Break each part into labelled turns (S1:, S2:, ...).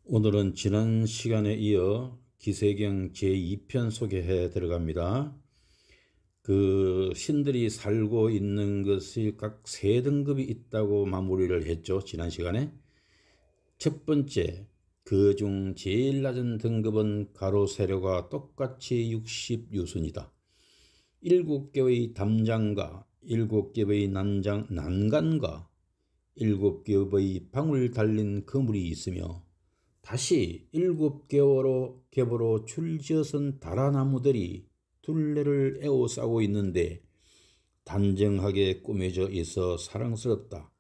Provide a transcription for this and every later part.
S1: 오늘은 지난 시간에 이어 기세경 제2편 소개해 들어갑니다. 신들이 살고 있는 것이 각 세 등급이 있다고 마무리를 했죠. 지난 시간에. 첫 번째, 그 중 제일 낮은 등급은 가로 세로가 똑같이 60유순이다. 7개의 담장과 7개의 난간과 7겹의 방울 달린 그물이 있으며 다시 7겹으로 줄지어선 다라나무들이 둘레를 에워싸고 있는데 단정하게 꾸며져 있어 사랑스럽다.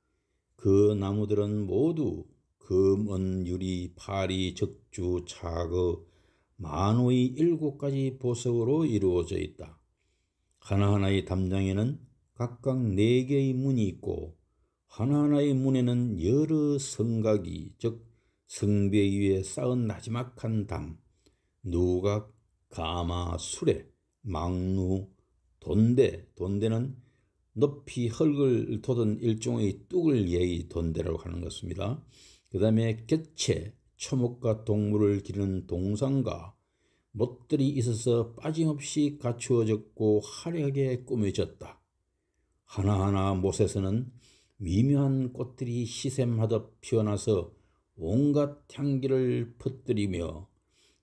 S1: 그 나무들은 모두 금, 은, 유리, 파리, 적주, 차거, 만호의 7가지 보석으로 이루어져 있다. 하나하나의 담장에는 각각 4개의 문이 있고 하나하나의 문에는 여러 성각이, 즉 성배 위에 쌓은 나지막한 담, 누각, 가마, 수레, 망루, 돈대는 높이 흙을 돋은 일종의 뚝을 예의 돈대라고 하는 것입니다. 그 다음에 객체, 초목과 동물을 기르는 동상과 못들이 있어서 빠짐없이 갖추어졌고 화려하게 꾸며졌다. 하나하나 못에서는 미묘한 꽃들이 시샘하듯 피어나서 온갖 향기를 퍼뜨리며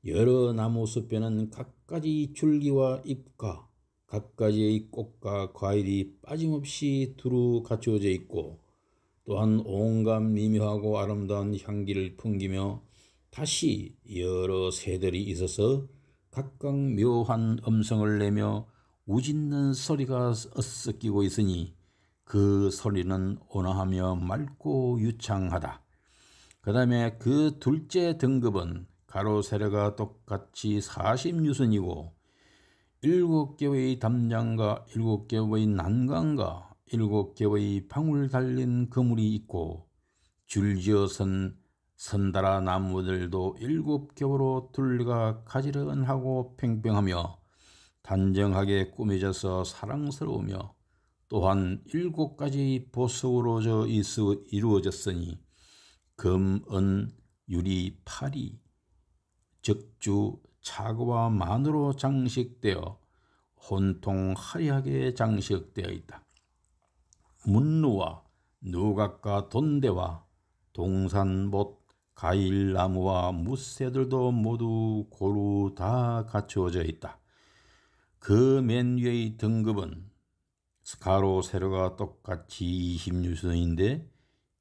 S1: 여러 나무숲에는 갖가지 줄기와 잎과 갖가지의 꽃과 과일이 빠짐없이 두루 갖추어져 있고 또한 온갖 미묘하고 아름다운 향기를 풍기며 다시 여러 새들이 있어서 각각 묘한 음성을 내며 우짖는 소리가 섞이고 있으니 그 소리는 온화하며 맑고 유창하다. 그 다음에 그 둘째 등급은 가로 세로가 똑같이 40유선이고 7개의 담장과 7개의 난간과 7개의 방울 달린 그물이 있고 줄지어 선다라 나무들도 7겹으로 둘레가 가지런하고 팽팽하며 단정하게 꾸며져서 사랑스러우며 또한 7가지 보석으로 이루어졌으니 금, 은, 유리, 파리, 적주, 차거와 만으로 장식되어 혼통 화려하게 장식되어 있다. 문루와 누각과 돈대와 동산못, 가일나무와 무새들도 모두 고루 다 갖추어져 있다. 그 맨 위의 등급은 가로 세로가 똑같이 20유선인데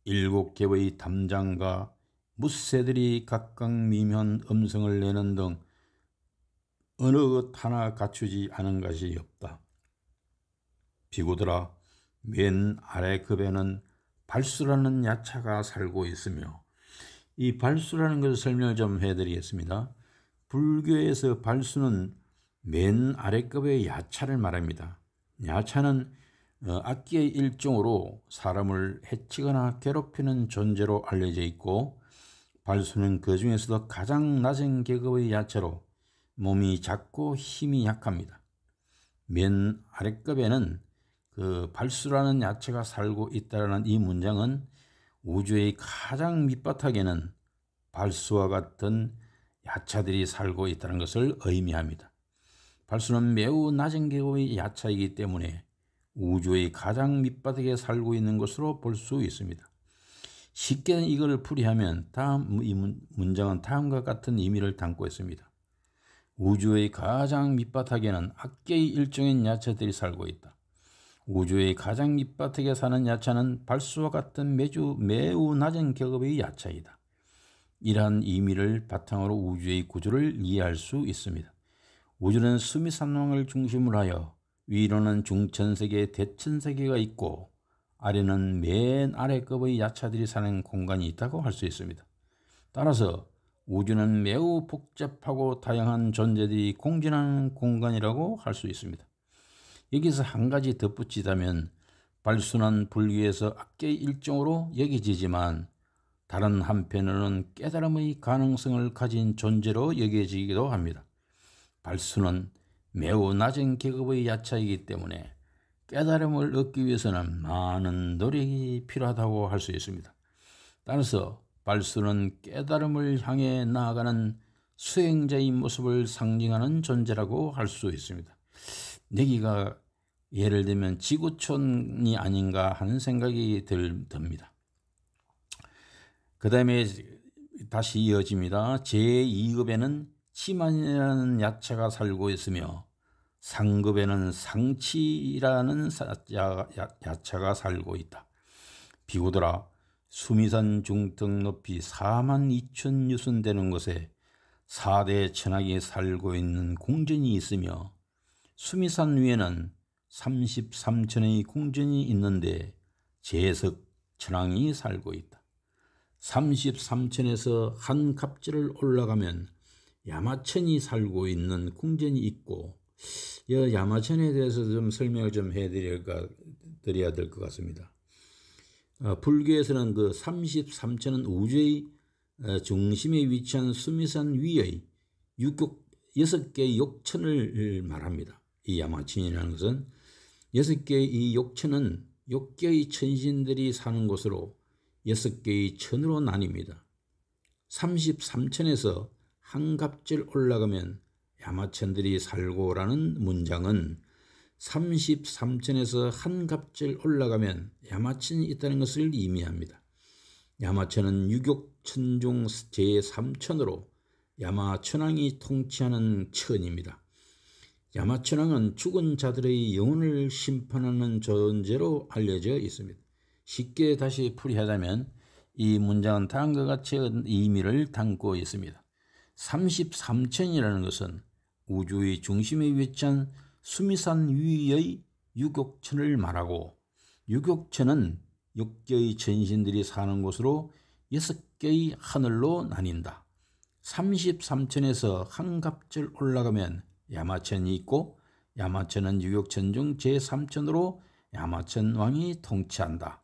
S1: 7개의 담장과 무새들이 각각 미묘한 음성을 내는 등 어느 것 하나 갖추지 않은 것이 없다. 비구들아, 맨 아래 급에는 발수라는 야차가 살고 있으며 이 발수라는 것을 설명을 좀 해드리겠습니다. 불교에서 발수는 맨 아래급의 야차를 말합니다. 야차는 악기의 일종으로 사람을 해치거나 괴롭히는 존재로 알려져 있고 발수는 그 중에서도 가장 낮은 계급의 야차로 몸이 작고 힘이 약합니다. 맨 아래급에는 그 발수라는 야차가 살고 있다는 이 문장은 우주의 가장 밑바닥에는 발수와 같은 야차들이 살고 있다는 것을 의미합니다. 발수는 매우 낮은 계급의 야차이기 때문에 우주의 가장 밑바닥에 살고 있는 것으로 볼 수 있습니다. 쉽게 이걸 풀이하면 이 문장은 다음과 같은 의미를 담고 있습니다. 우주의 가장 밑바닥에는 악계의 일종인 야차들이 살고 있다. 우주의 가장 밑바닥에 사는 야차는 발수와 같은 매우 낮은 계급의 야차이다. 이러한 의미를 바탕으로 우주의 구조를 이해할 수 있습니다. 우주는 수미산왕을 중심으로 하여 위로는 중천세계, 대천세계가 있고 아래는 맨 아래급의 야차들이 사는 공간이 있다고 할 수 있습니다. 따라서 우주는 매우 복잡하고 다양한 존재들이 공존하는 공간이라고 할 수 있습니다. 여기서 한 가지 덧붙이자면 발수는 불교에서 악계의 일종으로 여겨지지만 다른 한편으로는 깨달음의 가능성을 가진 존재로 여겨지기도 합니다. 발수는 매우 낮은 계급의 야차이기 때문에 깨달음을 얻기 위해서는 많은 노력이 필요하다고 할 수 있습니다. 따라서 발수는 깨달음을 향해 나아가는 수행자의 모습을 상징하는 존재라고 할 수 있습니다. 내기가 예를 들면 지구촌이 아닌가 하는 생각이 듭니다. 그 다음에 다시 이어집니다. 제2급에는 치만이라는 야차가 살고 있으며 상급에는 상치라는 야차가 살고 있다. 비구들아, 수미산 중턱 높이 42,000유순 되는 곳에 4대 천학이 살고 있는 궁전이 있으며 수미산 위에는 33천의 궁전이 있는데 재석 천왕이 살고 있다. 33천에서 한 갑절을 올라가면 야마천이 살고 있는 궁전이 있고, 이 야마천에 대해서 좀 설명을 좀 해드려야 될 것 같습니다. 불교에서는 그 33천은 우주의 중심에 위치한 수미산 위의 6개의 욕천을 말합니다. 이 야마천이라는 것은 6개의 이 욕천은 6개의 천신들이 사는 곳으로 6개의 천으로 나뉩니다. 33천에서 한 갑절 올라가면 야마천들이 살고라는 문장은 33천에서 한 갑절 올라가면 야마천이 있다는 것을 의미합니다. 야마천은 유격천 중 제3천으로 야마천왕이 통치하는 천입니다. 야마천왕은 죽은 자들의 영혼을 심판하는 존재로 알려져 있습니다. 쉽게 다시 풀이하자면 이 문장은 다음과 같이 의미를 담고 있습니다. 33천이라는 것은 우주의 중심에 위치한 수미산 위의 유격천을 말하고, 유격천은 6개의 천신들이 사는 곳으로 6개의 하늘로 나뉜다. 33천에서 한 갑절 올라가면 야마천이 있고, 야마천은 유격천 중 제3천으로 야마천 왕이 통치한다.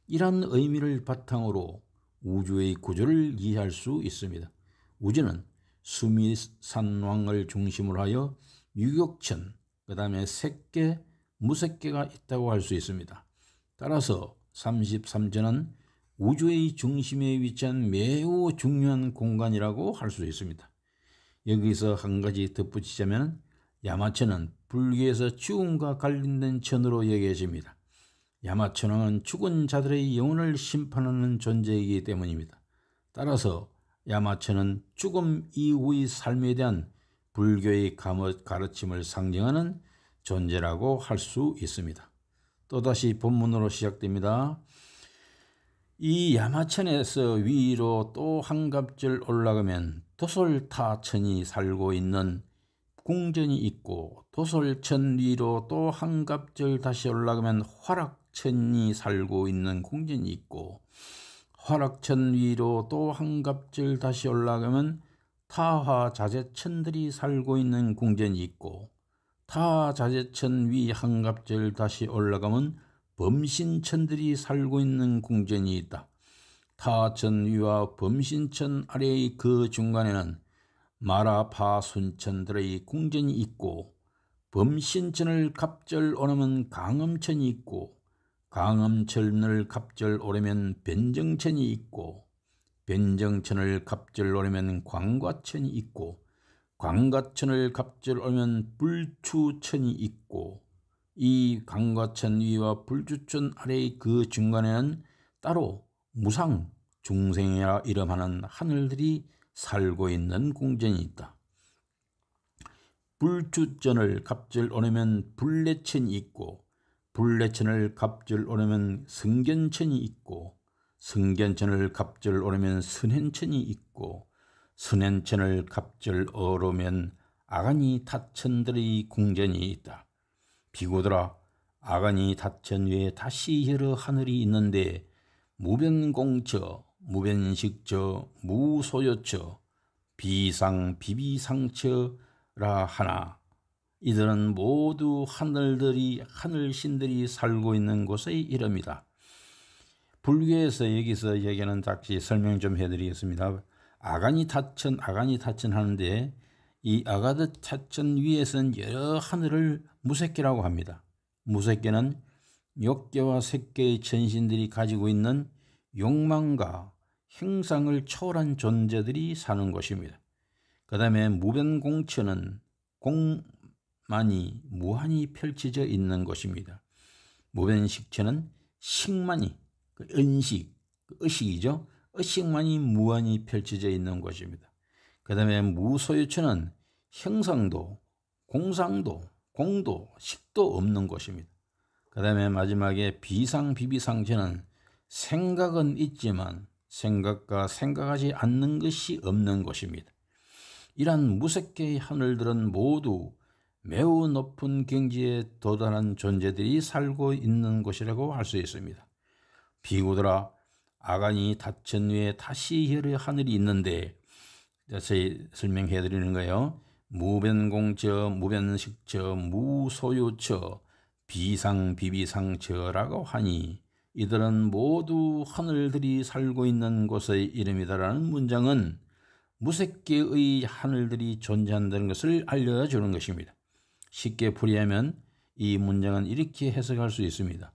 S1: 이런 의미를 바탕으로 우주의 구조를 이해할 수 있습니다. 우주는 수미산 왕을 중심으로 하여 유격천, 그 다음에 색계, 무색계가 있다고 할 수 있습니다. 따라서 33천은 우주의 중심에 위치한 매우 중요한 공간이라고 할 수 있습니다. 여기서 한 가지 덧붙이자면 야마천은 불교에서 죽음과 관련된 천으로 여겨집니다. 야마천왕은 죽은 자들의 영혼을 심판하는 존재이기 때문입니다. 따라서 야마천은 죽음 이후의 삶에 대한 불교의 가르침을 상징하는 존재라고 할 수 있습니다. 또다시 본문으로 시작됩니다. 이 야마천에서 위로 또 한 갑절 올라가면 도솔타천이 살고 있는 궁전이 있고, 도솔천 위로 또 한 갑절 다시 올라가면 화락천이 살고 있는 궁전이 있고, 화락천 위로 또 한 갑절 다시 올라가면 타화자재천들이 살고 있는 궁전이 있고, 타자재천 위 한 갑절 다시 올라가면 범신천들이 살고 있는 궁전이 있다. 타천 위와 범신천 아래의 그 중간에는 마라파순천들의 궁전이 있고, 범신천을 갑절 오르면 강엄천이 있고, 강엄천을 갑절 오르면 변정천이 있고, 변정천을 갑절 오르면 광과천이 있고, 광과천을 갑절 오르면 불추천이 있고, 이 광과천 위와 불추천 아래의 그 중간에는 따로 무상, 중생이라 이름하는 하늘들이 살고 있는 궁전이 있다. 불추천을 갑절 오르면 불례천이 있고, 불례천을 갑절 오르면 승견천이 있고, 승견천을 갑절 오르면 선행천이 있고, 선행천을 갑절 오르면 아가니 타천들의 궁전이 있다. 비구들아, 아가니 타천 위에 다시 여러 하늘이 있는데 무변공처, 무변식처, 무소요처, 비상, 비비상처라 하나, 이들은 모두 하늘신들이 살고 있는 곳의 이름이다. 불교에서 여기서 얘기하는 다시 설명 좀 해드리겠습니다. 아가니타천 하는데, 이 아가니타천 위에서는 여러 하늘을 무색계라고 합니다. 무색계는 6개와 색계의 천신들이 가지고 있는 욕망과 형상을 초월한 존재들이 사는 곳입니다. 그 다음에 무변공처는 공만이 무한히 펼쳐져 있는 곳입니다. 무변식처는 식만이, 은식, 의식이죠. 의식만이 무한히 펼쳐져 있는 곳입니다. 그 다음에 무소유처는 형상도, 공상도, 공도, 식도 없는 곳입니다. 그 다음에 마지막에 비상비비상처는 생각은 있지만 생각과 생각하지 않는 것이 없는 곳입니다. 이러한 무색계의 하늘들은 모두 매우 높은 경지에 도달한 존재들이 살고 있는 곳이라고 할 수 있습니다. 비구들아, 아간이 닫힌 후에 다시 여러 하늘이 있는데, 자세히 설명해 드리는 거예요. 무변공처, 무변식처, 무소유처, 비상비비상처라고 하니 이들은 모두 하늘들이 살고 있는 곳의 이름이다라는 문장은 무색계의 하늘들이 존재한다는 것을 알려주는 것입니다. 쉽게 풀이하면 이 문장은 이렇게 해석할 수 있습니다.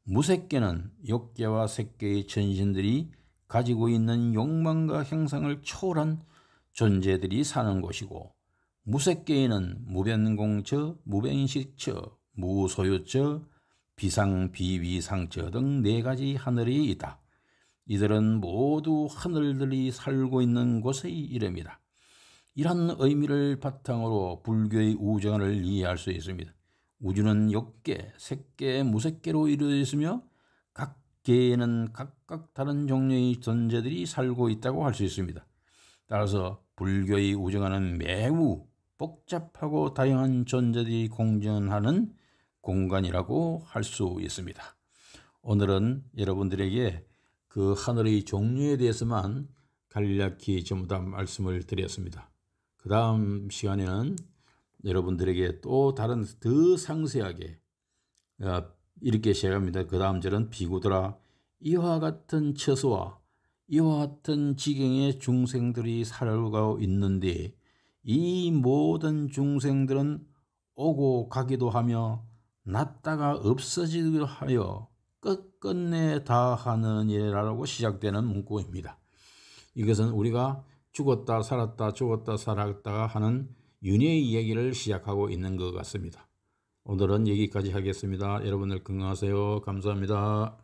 S1: 무색계는 욕계와 색계의 천신들이 가지고 있는 욕망과 형상을 초월한 존재들이 사는 곳이고, 무색계에는 무변공처, 무변식처, 무소유처, 비상비비상처 등 4가지 하늘이 있다. 이들은 모두 하늘들이 살고 있는 곳의 이름이다. 이런 의미를 바탕으로 불교의 우주관을 이해할 수 있습니다. 우주는 욕계, 색계, 무색계로 이루어져 있으며 각 계에는 각각 다른 종류의 존재들이 살고 있다고 할 수 있습니다. 따라서 불교의 우주관은 매우 복잡하고 다양한 존재들이 공존하는 공간이라고 할 수 있습니다. 오늘은 여러분들에게 그 하늘의 종류에 대해서만 간략히 전부 다 말씀을 드렸습니다. 그 다음 시간에는 여러분들에게 또 다른 더 상세하게 이렇게 시작합니다. 그 다음 절은 비구들아, 이와 같은 처소와 이와 같은 지경의 중생들이 살아가고 있는데 이 모든 중생들은 오고 가기도 하며 났다가 없어지기도 하여 끝끝내 다 하는 일이라고 시작되는 문구입니다. 이것은 우리가 죽었다 살았다 죽었다 살았다가 하는 윤회의 이야기를 시작하고 있는 것 같습니다. 오늘은 여기까지 하겠습니다. 여러분들 건강하세요. 감사합니다.